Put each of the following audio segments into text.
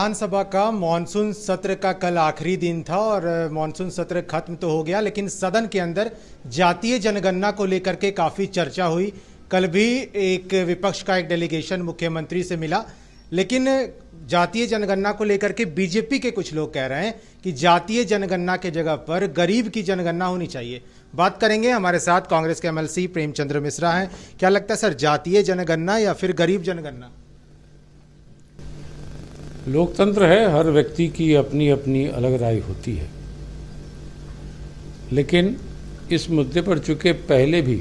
विधानसभा का मॉनसून सत्र का कल आखिरी दिन था और मॉनसून सत्र खत्म तो हो गया, लेकिन सदन के अंदर जातीय जनगणना को लेकर के काफ़ी चर्चा हुई। कल भी एक विपक्ष का एक डेलीगेशन मुख्यमंत्री से मिला, लेकिन जातीय जनगणना को लेकर के बीजेपी के कुछ लोग कह रहे हैं कि जातीय जनगणना के जगह पर गरीब की जनगणना होनी चाहिए। बात करेंगे, हमारे साथ कांग्रेस के एमएलसी प्रेमचंद्र मिश्रा हैं। क्या लगता है सर, जातीय जनगणना या फिर गरीब जनगणना? लोकतंत्र है, हर व्यक्ति की अपनी अपनी अलग राय होती है, लेकिन इस मुद्दे पर चूंकि पहले भी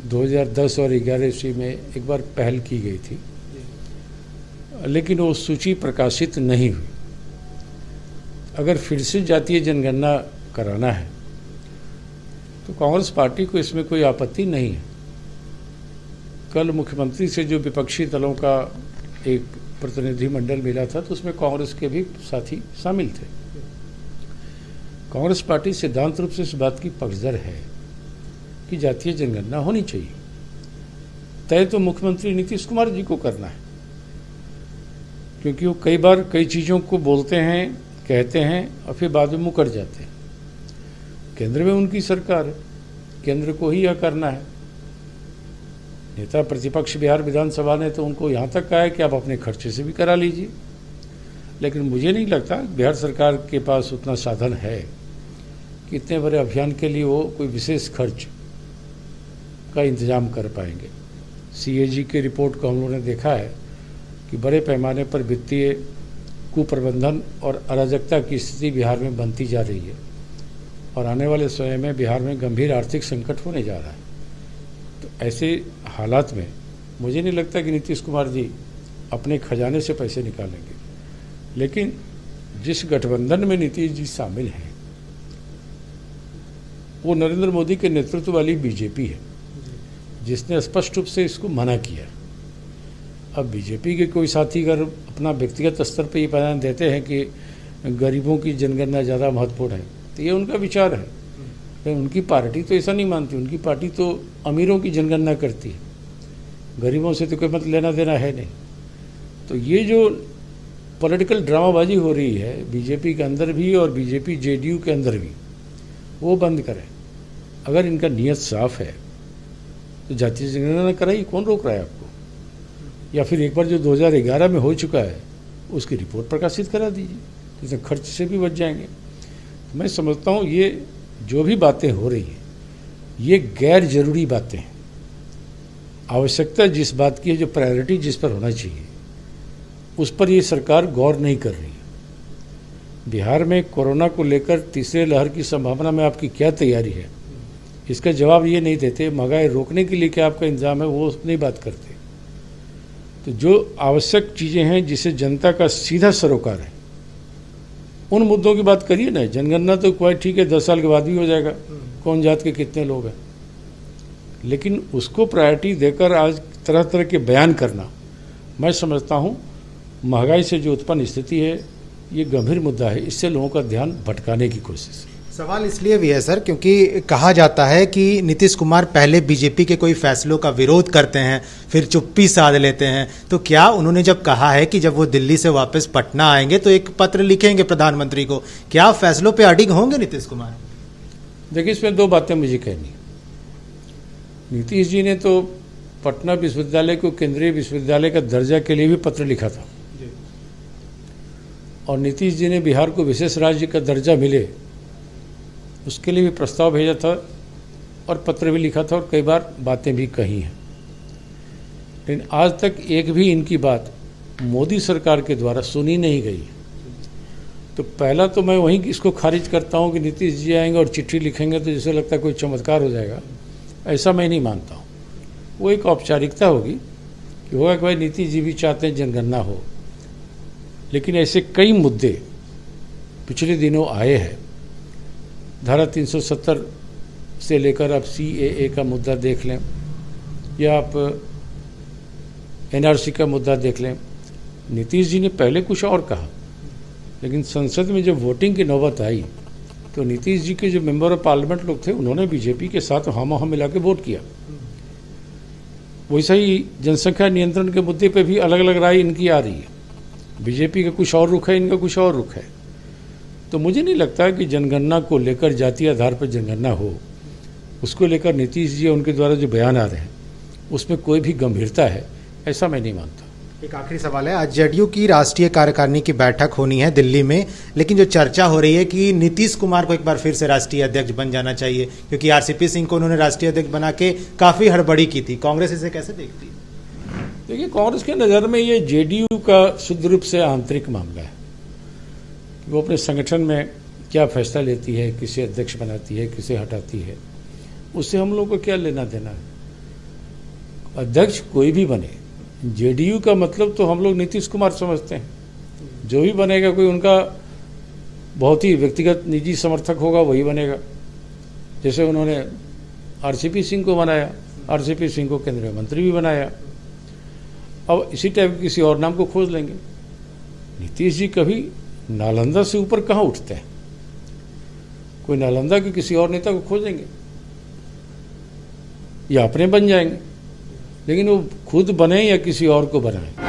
2010 और 11 ईस्वी में एक बार पहल की गई थी, लेकिन वो सूची प्रकाशित नहीं हुई। अगर फिर से जातीय जनगणना कराना है तो कांग्रेस पार्टी को इसमें कोई आपत्ति नहीं है। कल मुख्यमंत्री से जो विपक्षी दलों का एक प्रतिनिधि मंडल मिला था तो उसमें कांग्रेस के भी साथी शामिल थे। कांग्रेस पार्टी सिद्धांत रूप से इस बात की पक्षधर है कि जातीय जनगणना होनी चाहिए। तय तो मुख्यमंत्री नीतीश कुमार जी को करना है, क्योंकि वो कई बार कई चीज़ों को बोलते हैं, कहते हैं और फिर बाद में मुकर जाते हैं। केंद्र में उनकी सरकार है, केंद्र को ही यह करना है। नेता प्रतिपक्ष बिहार विधानसभा ने तो उनको यहाँ तक कहा है कि आप अपने खर्चे से भी करा लीजिए, लेकिन मुझे नहीं लगता बिहार सरकार के पास उतना साधन है कि इतने बड़े अभियान के लिए वो कोई विशेष खर्च का इंतजाम कर पाएंगे। सीएजी की रिपोर्ट को हम लोगों ने देखा है कि बड़े पैमाने पर वित्तीय कुप्रबंधन और अराजकता की स्थिति बिहार में बनती जा रही है और आने वाले समय में बिहार में गंभीर आर्थिक संकट होने जा रहा है। तो ऐसे हालात में मुझे नहीं लगता कि नीतीश कुमार जी अपने खजाने से पैसे निकालेंगे, लेकिन जिस गठबंधन में नीतीश जी शामिल हैं वो नरेंद्र मोदी के नेतृत्व वाली बीजेपी है, जिसने स्पष्ट रूप से इसको मना किया। अब बीजेपी के कोई साथी अगर अपना व्यक्तिगत स्तर पर ये बयान देते हैं कि गरीबों की जनगणना ज़्यादा महत्वपूर्ण है तो ये उनका विचार है, लेकिन उनकी पार्टी तो ऐसा नहीं मानती। उनकी पार्टी तो अमीरों की जनगणना करती है, गरीबों से तो कोई मत लेना देना है नहीं। तो ये जो पॉलिटिकल ड्रामाबाजी हो रही है बीजेपी के अंदर भी और बीजेपी जेडीयू के अंदर भी, वो बंद करें। अगर इनका नियत साफ है तो जातीय जनगणना कराइए, कौन रोक रहा है आपको? या फिर एक बार जो 2011 में हो चुका है उसकी रिपोर्ट प्रकाशित करा दीजिए, जिससे खर्च से भी बच जाएंगे। मैं समझता हूँ ये जो भी बातें हो रही हैं ये गैर जरूरी बातें हैं। आवश्यकता जिस बात की है, जो प्रायोरिटी जिस पर होना चाहिए उस पर ये सरकार गौर नहीं कर रही है। बिहार में कोरोना को लेकर तीसरे लहर की संभावना में आपकी क्या तैयारी है, इसका जवाब ये नहीं देते। महंगाई रोकने के लिए क्या आपका इंतजाम है, वो नहीं बात करते। तो जो आवश्यक चीज़ें हैं जिसे जनता का सीधा सरोकार है उन मुद्दों की बात करिए ना। जनगणना तो कोई ठीक है, 10 साल के बाद भी हो जाएगा, कौन जात के कितने लोग हैं, लेकिन उसको प्रायोरिटी देकर आज तरह तरह के बयान करना, मैं समझता हूँ महंगाई से जो उत्पन्न स्थिति है ये गंभीर मुद्दा है, इससे लोगों का ध्यान भटकाने की कोशिश है। सवाल इसलिए भी है सर क्योंकि कहा जाता है कि नीतीश कुमार पहले बीजेपी के कोई फैसलों का विरोध करते हैं, फिर चुप्पी साध लेते हैं। तो क्या उन्होंने जब कहा है कि जब वो दिल्ली से वापस पटना आएंगे तो एक पत्र लिखेंगे प्रधानमंत्री को, क्या फैसलों पे अडिग होंगे नीतीश कुमार? देखिए, इसमें दो बातें मुझे कहनी। नीतीश जी ने तो पटना विश्वविद्यालय को केंद्रीय विश्वविद्यालय का दर्जा के लिए भी पत्र लिखा था और नीतीश जी ने बिहार को विशेष राज्य का दर्जा मिले उसके लिए भी प्रस्ताव भेजा था और पत्र भी लिखा था और कई बार बातें भी कही हैं, लेकिन आज तक एक भी इनकी बात मोदी सरकार के द्वारा सुनी नहीं गई। तो पहला तो मैं वहीं इसको खारिज करता हूं कि नीतीश जी आएंगे और चिट्ठी लिखेंगे तो जैसे लगता है कोई चमत्कार हो जाएगा, ऐसा मैं नहीं मानता हूँ। वो एक औपचारिकता होगी कि होगा कि भाई नीतीश जी भी चाहते हैं जनगणना हो, लेकिन ऐसे कई मुद्दे पिछले दिनों आए हैं। धारा 370 से लेकर आप CAA का मुद्दा देख लें या आप NRC का मुद्दा देख लें। नीतीश जी ने पहले कुछ और कहा, लेकिन संसद में जब वोटिंग की नौबत आई तो नीतीश जी के जो मेंबर ऑफ पार्लियामेंट लोग थे उन्होंने बीजेपी के साथ हम मिला के वोट किया। वैसा ही जनसंख्या नियंत्रण के मुद्दे पे भी अलग अलग राय इनकी आ रही है। बीजेपी का कुछ और रुख है, इनका कुछ और रुख है। तो मुझे नहीं लगता कि जनगणना को लेकर, जातीय आधार पर जनगणना हो, उसको लेकर नीतीश जी उनके द्वारा जो बयान आ रहे हैं उसमें कोई भी गंभीरता है, ऐसा मैं नहीं मानता। एक आखिरी सवाल है, आज जेडीयू की राष्ट्रीय कार्यकारिणी की बैठक होनी है दिल्ली में, लेकिन जो चर्चा हो रही है कि नीतीश कुमार को एक बार फिर से राष्ट्रीय अध्यक्ष बन जाना चाहिए, क्योंकि आरसीपी सिंह को उन्होंने राष्ट्रीय अध्यक्ष बना के काफ़ी हड़बड़ी की थी। कांग्रेस इसे कैसे देखती है? देखिए, कांग्रेस के नज़र में ये जेडीयू का शुद्ध रूप से आंतरिक मामला है। वो अपने संगठन में क्या फैसला लेती है, किसे अध्यक्ष बनाती है, किसे हटाती है, उससे हम लोग को क्या लेना देना है। अध्यक्ष कोई भी बने, जेडीयू का मतलब तो हम लोग नीतीश कुमार समझते हैं। जो भी बनेगा, कोई उनका बहुत ही व्यक्तिगत निजी समर्थक होगा वही बनेगा। जैसे उन्होंने आरसीपी सिंह को बनाया, आरसीपी सिंह को केंद्रीय मंत्री भी बनाया, अब इसी टाइप के किसी और नाम को खोज लेंगे। नीतीश जी कभी नालंदा से ऊपर कहाँ उठते हैं? कोई नालंदा के किसी और नेता को खोजेंगे या अपने बन जाएंगे, लेकिन वो खुद बने या किसी और को बनाए।